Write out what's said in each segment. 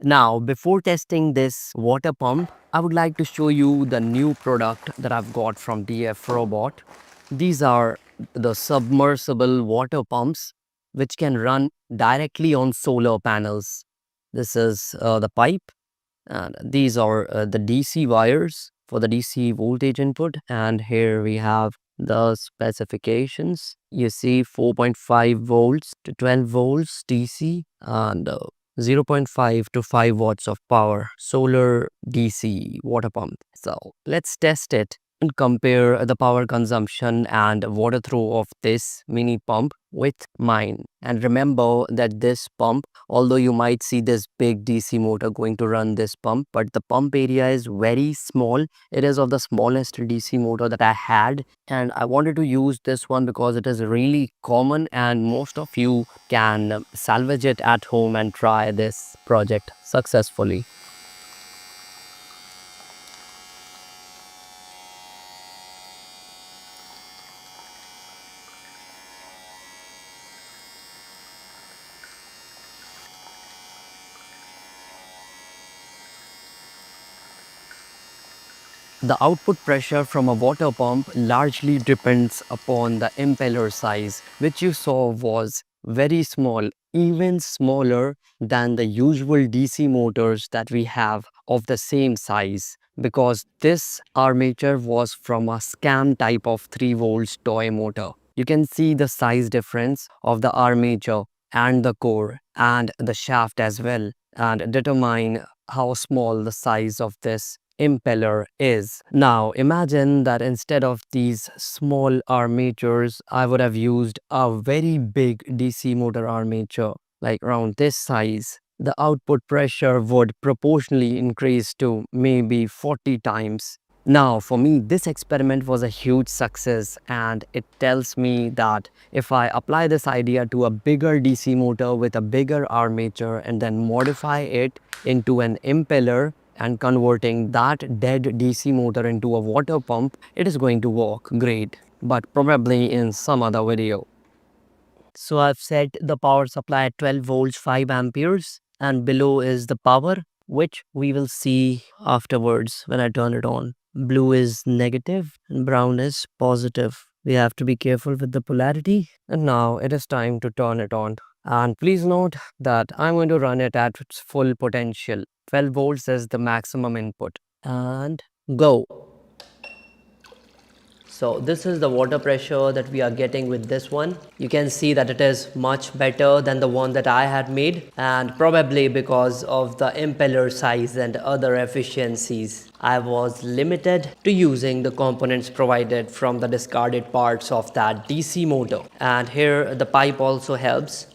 Now, before testing this water pump, I would like to show you the new product that I've got from DF Robot. These are the submersible water pumps which can run directly on solar panels. This is the pipe, and these are the DC wires for the DC voltage input. And here we have the specifications. You see 4.5 volts to 12 volts DC, and 0.5 to 5 watts of power solar DC water pump. So let's test it and compare the power consumption and water throw of this mini pump with mine. And remember that this pump, although you might see this big DC motor going to run this pump, but the pump area is very small. It is of the smallest DC motor that I had, and I wanted to use this one because it is really common and most of you can salvage it at home and try this project successfully. The output pressure from a water pump largely depends upon the impeller size, which you saw was very small, even smaller than the usual DC motors that we have of the same size, because this armature was from a scam type of 3 volts toy motor. You can see the size difference of the armature and the core and the shaft as well, and determine how small the size of this impeller is. Now imagine that instead of these small armatures, I would have used a very big DC motor armature like around this size. The output pressure would proportionally increase to maybe 40 times. Now, for me, this experiment was a huge success, and it tells me that if I apply this idea to a bigger DC motor with a bigger armature and then modify it into an impeller and converting that dead DC motor into a water pump, it is going to work great, but probably in some other video. So I've set the power supply at 12 volts 5 amperes, and below is the power, which we will see afterwards when I turn it on. Blue is negative and brown is positive. We have to be careful with the polarity. And now it is time to turn it on. And please note that I'm going to run it at its full potential. 12 volts is the maximum input. And go. So this is the water pressure that we are getting with this one. You can see that it is much better than the one that I had made, and probably because of the impeller size and other efficiencies, I was limited to using the components provided from the discarded parts of that DC motor. And here the pipe also helps.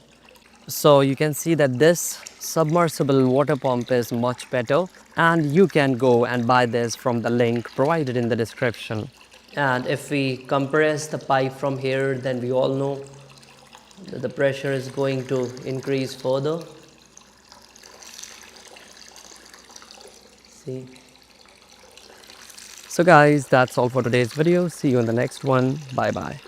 So you can see that this submersible water pump is much better, and you can go and buy this from the link provided in the description. And if we compress the pipe from here, then we all know that the pressure is going to increase further. See. So guys, that's all for today's video. See you in the next one. Bye bye.